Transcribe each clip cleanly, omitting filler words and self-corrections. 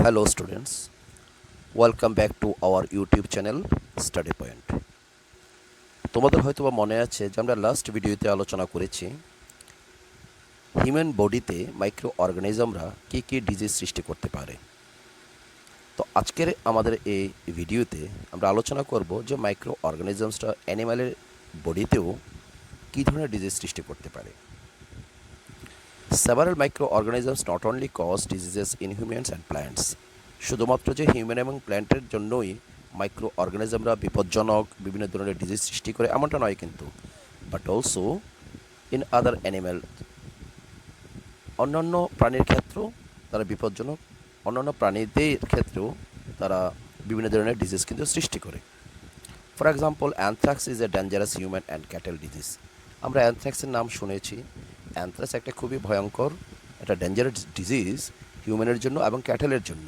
Hello students, welcome back to our YouTube channel Study Point. তোমাদের হয়তোবা মনে আছে যে আমরা লাস্ট ভিডিওতে আলোচনা করেছি হিউম্যান বডিতে মাইক্রো অর্গানিজমরা কী কী ডিজিজ সৃষ্টি করতে পারে। তো আজকের আমাদের এই ভিডিওতে আমরা আলোচনা করব যে মাইক্রো অর্গানিজমসটা অ্যানিম্যালের বডিতেও কী ধরনের ডিজিজ সৃষ্টি করতে পারে। Several microorganisms not only cause diseases in humans and plants. শুধুমাত্র যে হিউম্যান এবং প্ল্যান্টের জন্যই মাইক্রো অর্গানিজমরা বিপজ্জনক বিভিন্ন ধরনের ডিজিজ সৃষ্টি করে এমনটা নয় কিন্তু, but also in other animal, অন্যান্য প্রাণীর ক্ষেত্রেও তারা বিপজ্জনক, অন্যান্য প্রাণীদের ক্ষেত্রেও তারা বিভিন্ন ধরনের ডিজিজ কিন্তু সৃষ্টি করে। For example, anthrax is a dangerous human and cattle disease. আমরা অ্যানথ্রাক্সের নাম শুনেছি। অ্যানথ্রাক্স একটা খুবই ভয়ঙ্কর, একটা ডেঞ্জারাস ডিজিজ হিউম্যানের জন্য এবং ক্যাটেলের জন্য।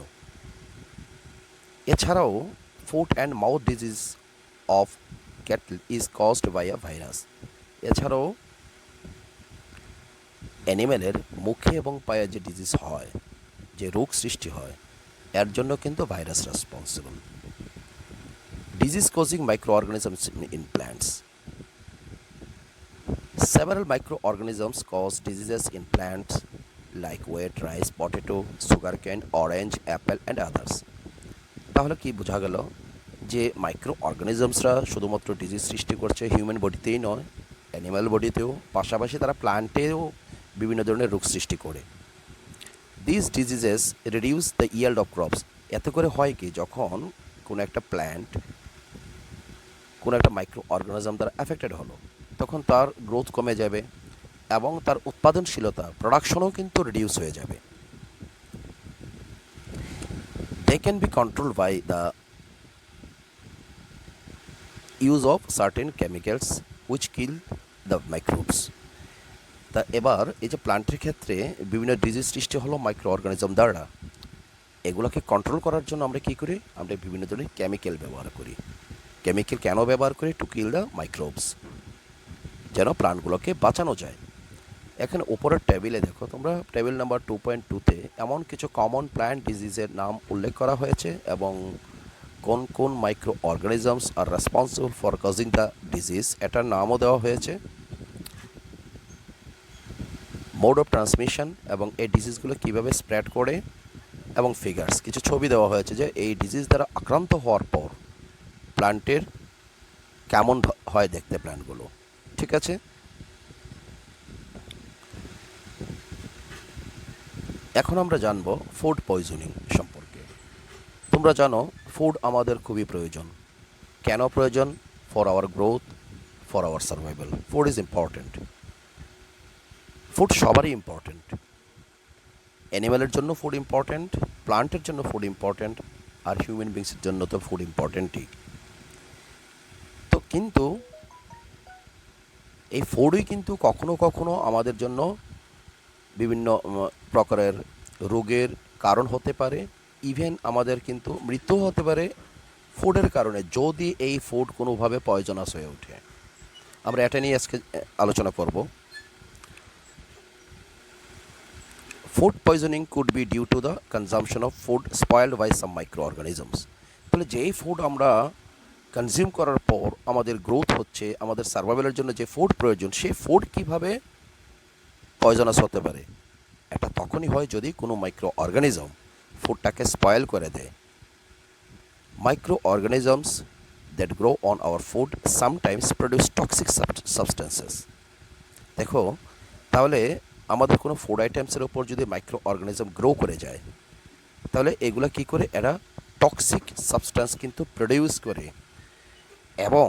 এছাড়াও foot and mouth disease of cattle is caused by a virus. এছাড়াও অ্যানিম্যালের মুখে এবং পায়ে যে ডিজিজ হয়, যে রোগ সৃষ্টি হয়, এর জন্য কিন্তু virus responsible. Disease causing মাইক্রোঅর্গানিজমস in plants. Several microorganisms cause diseases in plants like wheat, rice, potato, sugarcane, orange, apple and others. তাহলে কি বোঝা গেল যে মাইক্রো অর্গানিজমসরা শুধুমাত্র ডিজিজ সৃষ্টি করছে হিউম্যান বডিতেই নয়, অ্যানিম্যাল বডিতেও, পাশাপাশি তারা প্ল্যান্টেও বিভিন্ন ধরনের রোগ সৃষ্টি করে। This diseases reduce the yield of crops. এতে করে হয় কি, যখন কোনো একটা প্ল্যান্ট কোনো একটা মাইক্রো অর্গানিজম দ্বারা অ্যাফেক্টেড হলো, তখন তার গ্রোথ কমে যাবে এবং তার উৎপাদনশীলতা, প্রোডাকশনও কিন্তু রিডিউস হয়ে যাবে। They can be control by the use of certain chemicals which kill the microbes. তা এবার এই যে প্লান্টের ক্ষেত্রে বিভিন্ন ডিজিজ সৃষ্টি হলো মাইক্রো অর্গানিজম দ্বারা, এগুলোকে কন্ট্রোল করার জন্য আমরা কী করি, আমরা বিভিন্ন ধরনের কেমিক্যাল ব্যবহার করি। কেমিক্যাল কেন ব্যবহার করি? টু কিল দ্য মাইক্রোবস, যেন প্রাণগুলোকে বাঁচানো যায়। এখানে উপরের টেবিলে দেখো তোমরা, টেবিল নাম্বার 2.2-তে এমন কিছু কমন প্ল্যান্ট ডিজিজের নাম উল্লেখ করা হয়েছে এবং কোন কোন micro organisms R responsible for causing the disease এটার নামও দেওয়া হয়েছে, মোড অফ ট্রান্সমিশন এবং এই ডিজিজগুলো কীভাবে স্প্রেড করে, এবং ফিগার্স, কিছু ছবি দেওয়া হয়েছে যে এই ডিজিজ দ্বারা আক্রান্ত হওয়ার পর প্ল্যান্টের কেমন হয় দেখতে প্ল্যান্টগুলো। ঠিক আছে, এখন আমরা জানবো ফুড পয়জনিং সম্পর্কে। তোমরা জানো ফুড আমাদের খুবই প্রয়োজন। কেন প্রয়োজন? For our growth, for our survival. Food is important. Food সবারই ইম্পর্ট্যান্ট। অ্যানিম্যালের জন্য ফুড ইম্পর্ট্যান্ট, প্লান্টের জন্য ফুড ইম্পর্ট্যান্ট, আর হিউম্যান বিংসের জন্য তো ফুড ইম্পর্ট্যান্টই। তো কিন্তু এই ফুডই কিন্তু কখনো কখনো আমাদের জন্য বিভিন্ন প্রকারের রোগের কারণ হতে পারে, ইভেন আমাদের কিন্তু মৃত্যুও হতে পারে ফুডের কারণে, যদি এই ফুড কোনোভাবে পয়জনাস হয়ে ওঠে। আমরা এটা নিয়ে আজকে আলোচনা করব। Food poisoning could be due to the consumption of food spoiled by some micro organisms. তাহলে যেই ফুড আমরা কনজিউম করার পর আমাদের গ্রোথ হচ্ছে, আমাদের সার্ভাইভালের জন্য যে ফুড প্রয়োজন, সেই ফুড কীভাবে পয়জনাস হতে পারে? এটা তখনই হয় যদি কোনো মাইক্রো অর্গানিজম ফুডটাকে স্পয়েল করে দেয়। Micro organisms that grow on our food sometimes produce toxic substances. দেখো, তাহলে আমাদের কোনো ফুড আইটেমসের ওপর যদি মাইক্রো অর্গানিজম গ্রো করে যায়, তাহলে এগুলো কী করে, এরা টক্সিক সাবস্টেন্স কিন্তু প্রডিউস করে, এবং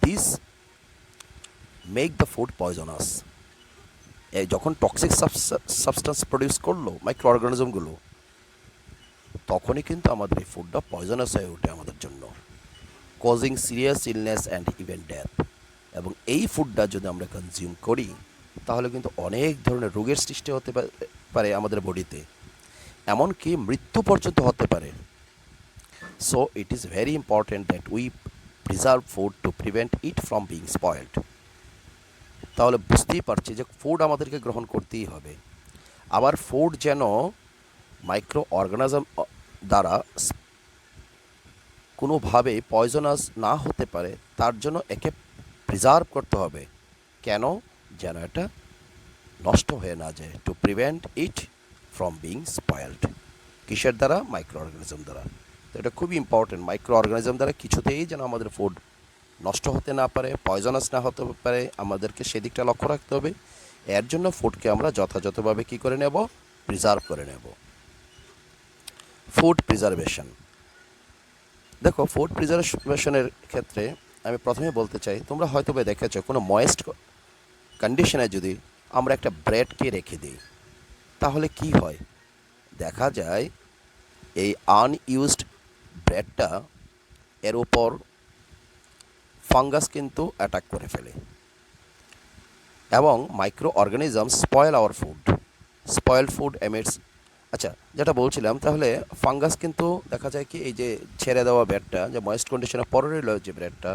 this make the food poisonous. যখন টক্সিক সাবস্টেন্স প্রডিউস করলো মাইক্রো অর্গানিজমগুলো, তখনই কিন্তু আমাদের এই ফুডটা পয়জনাস হয়ে ওঠে আমাদের জন্য, causing serious illness and even death. এবং এই ফুডটা যদি আমরা কনজিউম করি, তাহলে কিন্তু অনেক ধরনের রোগের সৃষ্টি হতে পারে আমাদের বডিতে, এমনকি মৃত্যু পর্যন্ত হতে পারে। So it is very important that we preserve food to prevent it from being spoiled. তাহলে বুঝতেই পারছি যে ফুড আমাদেরকে গ্রহণ করতেই হবে। আবার ফুড যেন মাইক্রো অর্গানিজম দ্বারা কোনোভাবে পয়জনাস না হতে পারে তার জন্য একে প্রিজার্ভ করতে হবে। কেন? যেন এটা নষ্ট হয়ে না যায়, to prevent it from being spoiled. কিসের দ্বারা? মাইক্রো অর্গানিজম দ্বারা। তো এটা খুবই ইম্পর্টেন্ট, মাইক্রো অর্গানিজম দ্বারা কিছুতেই যেন আমাদের ফুড নষ্ট হতে না পারে, পয়জনাস না হতে পারে, আমাদেরকে সেদিকটা লক্ষ্য রাখতে হবে। এর জন্য ফুডকে আমরা যথাযথভাবে কী করে নেব? প্রিজার্ভ করে নেব। Food preservation. দেখো, ফুড প্রিজার্ভেশনের ক্ষেত্রে আমি প্রথমে বলতে চাই, তোমরা হয়তো বা দেখেছো কোনো ময়েস্ট কন্ডিশনে যদি আমরা একটা ব্রেডকে রেখে দিই তাহলে কি হয়? দেখা যায় এই আনইউজড ব্রেডটা এর উপর ফাঙ্গাস কিন্তু অ্যাটাক করে ফেলে এবং micro organism spoil our food. Spoiled food emits, আচ্ছা যেটা বলছিলাম, তাহলে ফাঙ্গাস কিন্তু দেখা যায় কি এই যে ছেড়ে দেওয়া ব্রেডটা, যে ময়েস্ট কন্ডিশনে পরে রইল যে ব্রেডটা,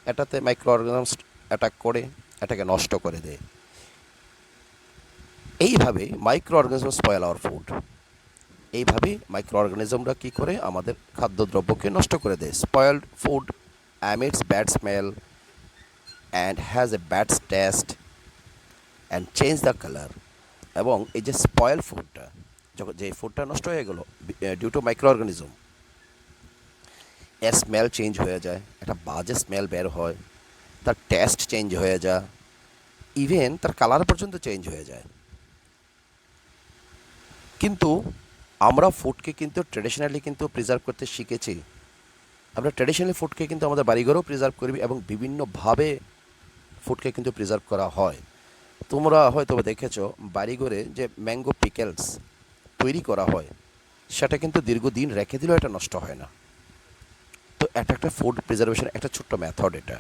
এটাতে মাইক্রো অর্গানিজমস অ্যাটাক করে এটাকে নষ্ট করে দেয়। এইভাবে micro organism spoil our food. এইভাবে মাইক্রো অর্গানিজমরা কী করে? আমাদের খাদ্যদ্রব্যকে নষ্ট করে দেয়। Spoiled food emits bad smell and has a bad taste and change the color। এবং এই যে স্পয়েল ফুডটা, যখন যে ফুডটা নষ্ট হয়ে গেল ডিউ টু মাইক্রো অর্গানিজম, এর স্মেল চেঞ্জ হয়ে যায়, একটা বাজে স্মেল বের হয়, তার টেস্ট চেঞ্জ হয়ে যায়, ইভেন তার কালার পর্যন্ত চেঞ্জ হয়ে যায়। কিন্তু আমরা ফুডকে কিন্তু ট্রেডিশনালি কিন্তু প্রিজার্ভ করতে শিখেছি। আমরা ট্র্যাডিশনালি ফুডকে কিন্তু আমাদের বাড়িঘরেও প্রিজার্ভ করি এবং বিভিন্নভাবে ফুডকে কিন্তু প্রিজার্ভ করা হয়। তোমরা হয়তো দেখেছো বাড়িঘরে যে ম্যাঙ্গো পিকেলস তৈরি করা হয়, সেটা কিন্তু দীর্ঘদিন রেখে দিলেও এটা নষ্ট হয় না। তো এটা একটা ফুড প্রিজার্ভেশন একটা ছোট্ট মেথড এটা।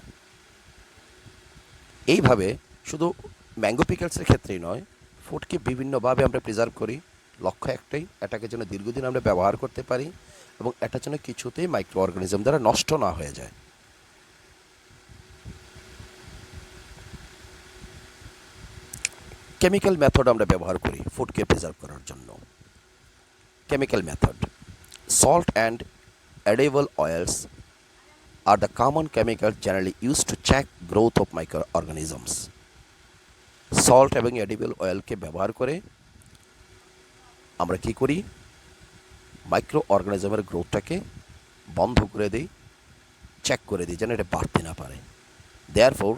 এইভাবে শুধু ম্যাঙ্গো পিকেলসের ক্ষেত্রেই নয়, ফুডকে বিভিন্নভাবে আমরা প্রিজার্ভ করি, লক্ষ্য একটাই, এটাকে যেন দীর্ঘদিন আমরা ব্যবহার করতে পারি এবং এটা যেন কিছুতেই মাইক্রো অর্গানিজম দ্বারা নষ্ট না হয়ে যায়। কেমিক্যাল মেথড আমরা ব্যবহার করি ফুডকে প্রিজার্ভ করার জন্য। Chemical method, salt and edible oils are the common chemicals generally used to check growth of microorganisms। Salt এবং এডিবল অয়েলকে ব্যবহার করে আমরা কি করি? মাইক্রো অর্গানিজমের গ্রোথটাকে বন্ধ করে দিই, চেক করে দিই যেন এটা বাড়তে না পারে। Therefore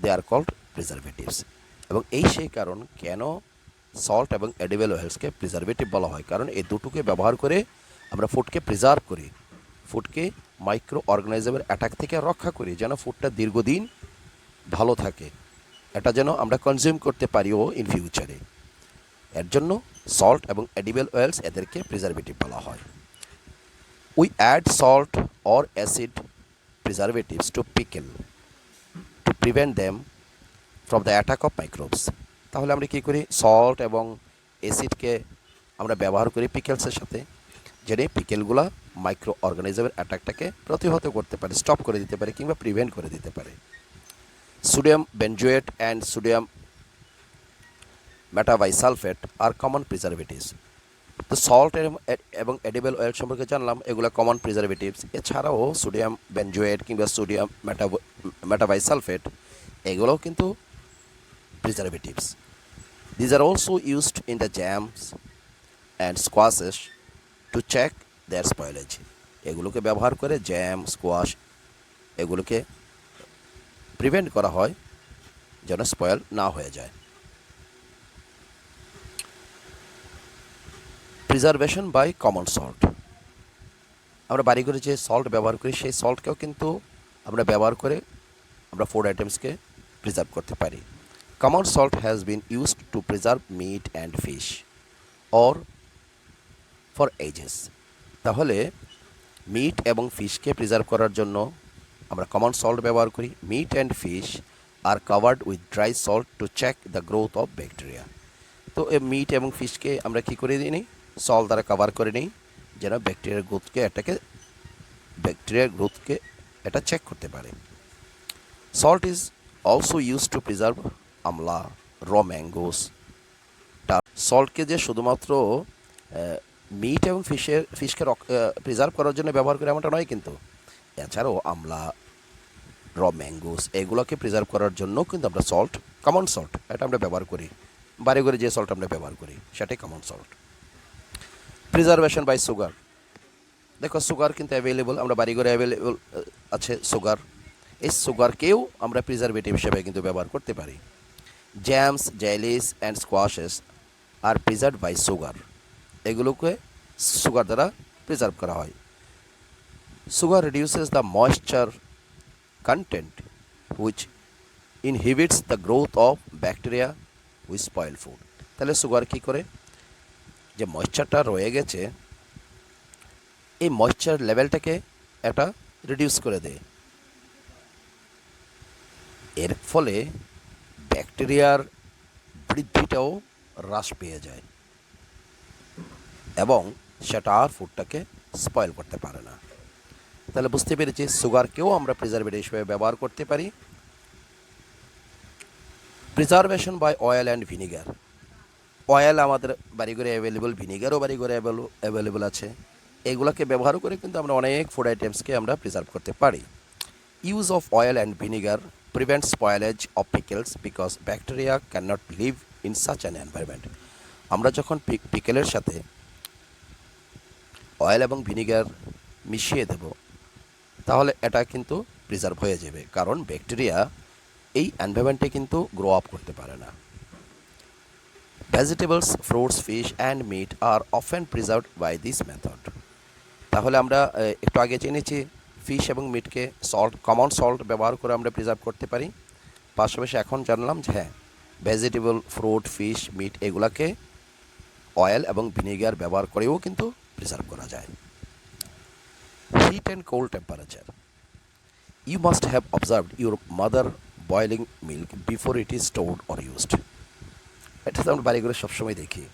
they are called preservatives. এবং এই সেই কারণ কেন সল্ট এবং এডিবল অয়েলসকে প্রিজারভেটিভ বলা হয়, কারণ এই দুটোকে ব্যবহার করে আমরা ফুডকে প্রিজার্ভ করি, ফুডকে মাইক্রো অর্গানিজমের অ্যাটাক থেকে রক্ষা করি, যেন ফুডটা দীর্ঘদিন ভালো থাকে, এটা যেন আমরা কনজিউম করতে পারিও ইন ফিউচারে। এর জন্য সল্ট এবং এডিবল অয়েলস এদেরকে প্রিজারভেটিভ বলা হয়। We add salt or acid preservatives to pickle to prevent them from the attack of microbes. তাহলে আমরা কী করি? সল্ট এবং অ্যাসিডকে আমরা ব্যবহার করি পিকেলসের সাথে, যেটা পিকেলগুলা মাইক্রো অর্গানিজমের অ্যাটাকটাকে প্রতিহত করতে পারে, স্টপ করে দিতে পারে কিংবা প্রিভেন্ট করে দিতে পারে। Sodium benzoate and sodium metabisulphite are common preservatives. তো সল্ট এবং এডিবল অয়েল সম্পর্কে জানলাম, এগুলো কমন প্রিজারভেটিভস। এছাড়াও সোডিয়াম বেনজোয়েট কিংবা সোডিয়াম মেটাবাইসালফেট এগুলোও কিন্তু preservatives. These are also used in the jams and squashes to check their spoilage. এগুলোকে ব্যবহার করে জ্যাম, স্কোয়াশ এগুলোকে প্রিভেন্ট করা হয় যেন স্পয়েল না হয়ে যায়। Preservation by common salt. আমরা বাড়িঘরে যে সল্ট ব্যবহার করি সেই সল্টকেও কিন্তু আমরা ব্যবহার করে আমরা ফুড আইটেমসকে প্রিজার্ভ করতে পারি। Common salt has been used to preserve meat and fish or for ages. তাহলে মিট এবং ফিশকে প্রিজার্ভ করার জন্য আমরা কমন সল্ট ব্যবহার করি। Meat and fish are covered with dry salt to check the growth of bacteria. তো এই মিট এবং ফিশকে আমরা কী করে দিই নিই? সল্ট দ্বারা কভার করে নিই, যেন ব্যাকটেরিয়ার গ্রোথকে এটা চেক করতে পারে। Salt is also use to preserve আমলা, র ম্যাঙ্গোস। সল্টকে যে শুধুমাত্র মিট এবং ফিশকে প্রিজার্ভ করার জন্য ব্যবহার করে এমনটা নয় কিন্তু। এছাড়াও আমলা, র ম্যাঙ্গোস এগুলোকে প্রিজার্ভ করার জন্য কিন্তু আমরা সল্ট, কমন সল্ট এটা আমরা ব্যবহার করি। বাড়ি ঘরে যে সল্ট আমরা ব্যবহার করি সেটাই common salt. Preservation by sugar, দেখো সুগার কিন্তু অ্যাভেলেবল, আমরা বাড়ি ঘরে অ্যাভেলেবল আছে সুগার। এই সুগারকেও আমরা প্রিজারভেটিভ হিসেবে কিন্তু ব্যবহার করতে পারি। Jams, jellies and squashes are preserve by sugar, এগুলোকে সুগার দ্বারা প্রিজার্ভ করা হয়। Sugar reduces the moisture content which inhibits the growth of bacteria which spoil food। তাহলে সুগার কী করে, যে ময়েশ্চারটা রয়ে গেছে এই ময়েশ্চার লেভেলটাকে এটা রিডিউস করে দেয়। এর ফলে ব্যাকটেরিয়ার বৃদ্ধিটাও হ্রাস পেয়ে যায় এবং সেটা আর ফুডটাকে স্পয়েল করতে পারে না। তাহলে বুঝতে পেরেছি সুগারকেও আমরা প্রিজারভেটিভ হিসেবে ব্যবহার করতে পারি। Preservation by oil and vinegar, oil আমাদের বাড়িঘরে অ্যাভেলেবল, ভিনিগারও বাড়িঘরে অ্যাভেলেবল আছে। এগুলোকে ব্যবহার করে কিন্তু আমরা অনেক ফুড আইটেমসকে আমরা প্রিজার্ভ করতে পারি। Use of oil and vinegar prevent spoilage of pickles because bacteria can not live in such an environment. আমরা যখন পিকেলের সাথে অয়েল এবং ভিনিগার মিশিয়ে দেব তাহলে এটা কিন্তু প্রিজার্ভ হয়ে যাবে, কারণ ব্যাকটেরিয়া এই এনভায়রনমেন্টে কিন্তু গ্রো আপ করতে পারে না। Vegetables, fruits, fish and meat are often preserved by this method. তাহলে আমরা একটু আগে জেনেছি ফিশ এবং মিটকে সল্ট, কমন সল্ট ব্যবহার করে আমরা প্রিজার্ভ করতে পারি। পাশাপাশি এখন জানলাম যে হ্যাঁ, ভেজিটেবল, ফ্রুট, ফিশ, মিট এগুলাকে অয়েল এবং ভিনিগার ব্যবহার করেও কিন্তু প্রিজার্ভ করা যায়। Heat and cold temperature. You must have observed your mother boiling milk before it is stored or used. এটা তো আমরা বাড়িঘরে সবসময় দেখি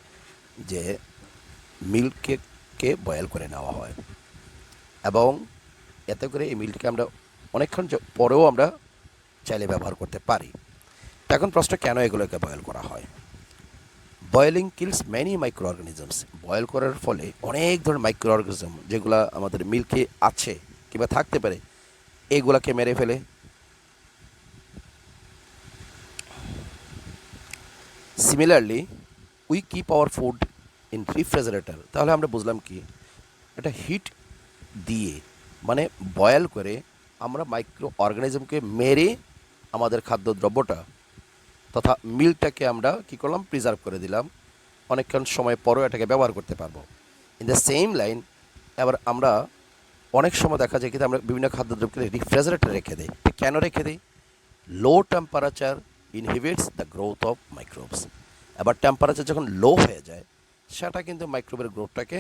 যে মিল্ককে বয়েল করে নেওয়া হয় এবং এতে করে এই মিল্ককে আমরা অনেকক্ষণ পরেও আমরা চাইলে ব্যবহার করতে পারি। এখন প্রশ্ন, কেন এগুলোকে বয়েল করা হয়? Boiling kills many micro organisms, boil করার ফলে অনেক ধরনের মাইক্রো অর্গানিজম যেগুলো আমাদের মিল্কে আছে কিংবা থাকতে পারে এগুলাকে মেরে ফেলে। Similarly we keep our food in refrigerator, তাহলে আমরা বুঝলাম কি, এটা হিট দিয়ে মানে বয়েল করে আমরা মাইক্রো অর্গানিজমকে মেরে আমাদের খাদ্যদ্রব্যটা তথা মিল্কটাকে আমরা কী করলাম, প্রিজার্ভ করে দিলাম, অনেকক্ষণ সময় পরেও এটাকে ব্যবহার করতে পারবো। ইন দ্য সেম লাইন এবার আমরা অনেক সময় দেখা যায় কিন্তু আমরা বিভিন্ন খাদ্যদ্রব্যকে রেফ্রিজারেটরে রেখে দিই। কেন রেখে দিই? লো temperature inhibits the growth of microbes. এবার টেম্পারেচার যখন লো হয়ে যায় সেটা কিন্তু মাইক্রোবের গ্রোথটাকে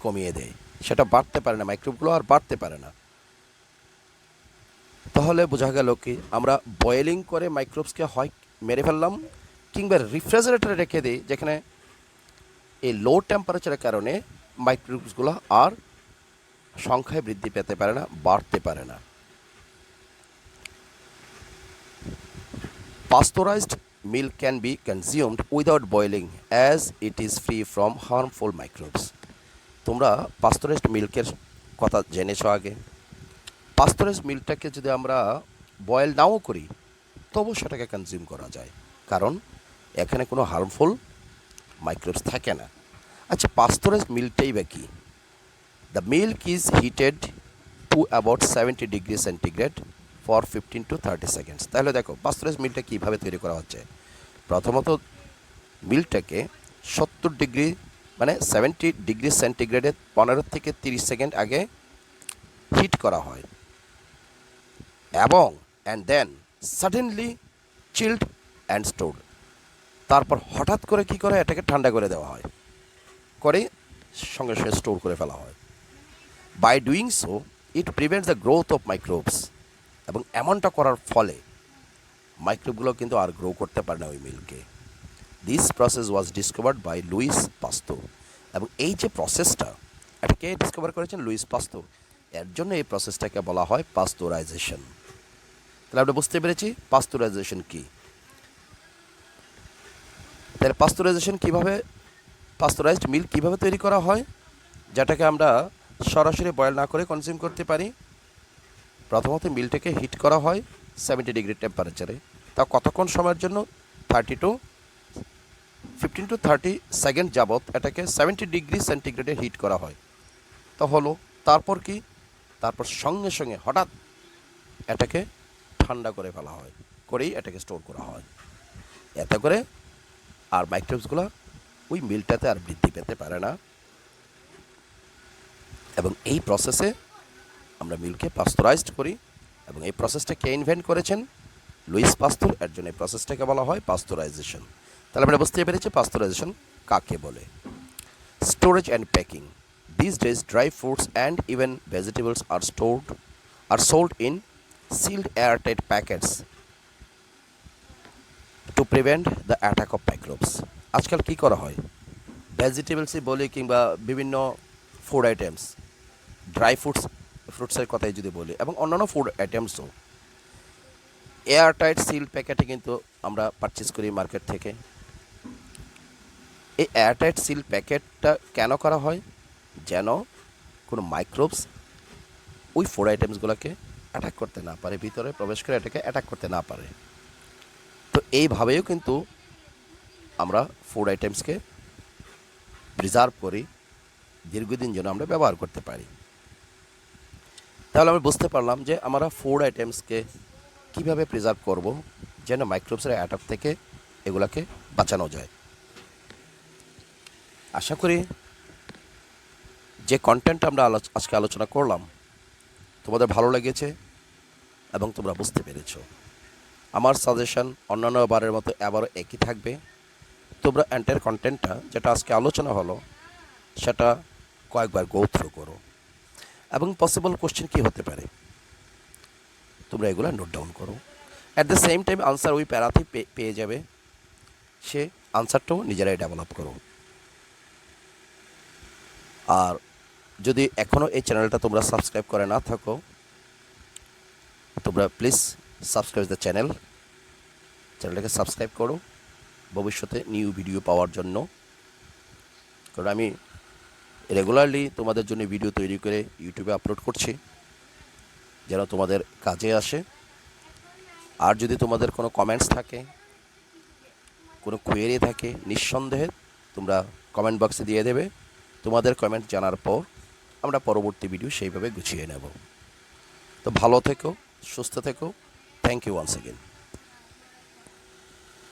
কমিয়ে দেয়, সেটা বাড়তে পারে না, মাইক্রোবগুলো আর বাড়তে পারে না। তাহলে বোঝা গেল কি, আমরা বয়েলিং করে মাইক্রোবসকে হয় মেরে ফেললাম কিংবা রেফ্রিজারেটরে রেখে দিই, যেখানে এই লো টেম্পারেচারের কারণে মাইক্রোবসগুলো আর সংখ্যায় বৃদ্ধি পেতে পারে না, বাড়তে পারে না। Pasteurised milk can be consumed without boiling as it is free from harmful microbes. তোমরা পাস্তুরাইজড মিল্কের কথা জেনেছ আগে। পাস্তুরাইজড মিল্কটাকে যদি আমরা বয়েল নাও করি তবু সেটাকে কনজিউম করা যায়, কারণ এখানে কোনো হার্মফুল মাইক্রোবস থাকে না। আচ্ছা, পাস্তুরাইজড মিল্কটাই বা কি? The milk is heated to about 70 degree centigrade for 15 to 30 seconds. তাহলে দেখো পাস্তুরাইজড মিল্কটা কীভাবে তৈরি করা হচ্ছে। প্রথমত মিল্কটাকে 70 ডিগ্রি মানে 70 ডিগ্রি সেন্টিগ্রেডে 15 থেকে 30 সেকেন্ড আগে হিট করা হয় এবং and then suddenly chilled and stored. তারপর হঠাৎ করে কী করে, এটাকে ঠান্ডা করে দেওয়া হয়, করে সঙ্গে সঙ্গে স্টোর করে ফেলা হয়। By doing so it prevents the growth of microbes. এবং এমনটা করার ফলে মাইক্রোবগুলো কিন্তু আর গ্রো করতে পারে না ওই মিল্কে। This process was discovered by Louis Pasteur. এবং এই যে প্রসেসটা, এটা কে ডিসকভার করেছেন? লুইস পাস্তুর। এর জন্য এই প্রসেসটাকে বলা হয় পাস্তুরাইজেশন। তাহলে আমরা বুঝতে পেরেছি পাস্তুরাইজেশন কী। তাহলে পাস্তুরাইজেশন কীভাবে পাস্তুরাইজড মিল্ক কীভাবে তৈরি করা হয়, যেটাকে আমরা সরাসরি বয়েল না করে কনজিউম করতে পারি? প্রথমত মিল্কটাকে হিট করা হয় 70 ডিগ্রি টেম্পারেচারে। তা কতক্ষণ সময়ের জন্য? 15 to 30 সেকেন্ড যাবত এটাকে 70 ডিগ্রি সেন্টিগ্রেডে হিট করা হয়। তো হলো, তারপর কি? তারপর সঙ্গে সঙ্গে হঠাৎ এটাকে ঠান্ডা করে ফেলা হয়, করেই এটাকে স্টোর করা হয়। এতে করে আর মাইক্রোবসগুলো ওই মিল্কটাতে আর বৃদ্ধি পেতে পারে না। এবং এই প্রসেসে আমরা মিল্ককে পাস্তুরাইজড করি। এবং এই প্রসেসটা কে ইনভেন্ট করেছেন? লুইস পাস্তুর। এর জন্য এই প্রসেসটাকে বলা হয় পাস্তুরাইজেশন। তাহলে আমরা বুঝতে পেরেছি পাস্তুরাইজেশন কাকে বলে। Storage and packing. This days dry fruits and even vegetables are sold in sealed airtight packets to prevent the attack of microbes. আজকাল কী করা হয়? ভেজিটেবলসই বলি কিংবা বিভিন্ন ফুড আইটেমস, ড্রাই ফ্রুটসের কথাই যদি বলি, এবং অন্যান্য ফুড আইটেমসও এয়ারটাইট সিল্ড প্যাকেটে কিন্তু আমরা পারচেস করি মার্কেট থেকে। এই এয়ারটাইট সিল্ড প্যাকেটটা কেন করা হয়? যেন কোনো মাইক্রোবস ওই ফুড আইটেমসগুলোকে অ্যাটাক করতে না পারে, ভিতরে প্রবেশ করে এটাকে অ্যাটাক করতে না পারে। তো এইভাবেও কিন্তু আমরা ফুড আইটেমসকে প্রিজার্ভ করি, দীর্ঘদিন যেন আমরা ব্যবহার করতে পারি। তাহলে আমরা বুঝতে পারলাম যে আমরা ফুড আইটেমসকে কীভাবে প্রিজার্ভ করব যেন মাইক্রোবসের অ্যাটাক থেকে এগুলোকে বাঁচানো যায়। আশা করি যে কন্টেন্ট আমরা আজকে আলোচনা করলাম তোমাদের ভালো লেগেছে এবং তোমরা বুঝতে পেরেছ। আমার সাজেশন অন্যান্য বারের মতো আবারও একই থাকবে। তোমরা এন্টায়ার কন্টেন্টটা যেটা আজকে আলোচনা হলো সেটা কয়েকবার গো থ্রু করো, এবং পসিবল কোশ্চেন কী হতে পারে তোমরা এগুলো নোট ডাউন করো। At the same time answer ওই প্যারাতেই পেয়ে যাবে, সে আনসারটাও নিজেরাই ডেভেলপ করো। আর যদি এখনও এই চ্যানেলটা তোমরা সাবস্ক্রাইব করে না থাকো, তোমরা প্লিজ সাবস্ক্রাইব দ্য চ্যানেলটাকে সাবস্ক্রাইব করো ভবিষ্যতে নিউ ভিডিও পাওয়ার জন্য। কারণ আমি রেগুলারলি তোমাদের জন্য ভিডিও তৈরি করে ইউটিউবে আপলোড করছি যেন তোমাদের কাজে আসে। আর যদি তোমাদের কোনো কমেন্টস থাকে, কোনো কোয়েরি থাকে, নিঃসন্দেহে তোমরা কমেন্ট বক্সে দিয়ে দেবে। তোমাদের কমেন্ট জানার পর আমরা পরবর্তী ভিডিও সেইভাবে গুছিয়ে নেব। তো ভালো থেকো, সুস্থ থেকো। Thank you once again.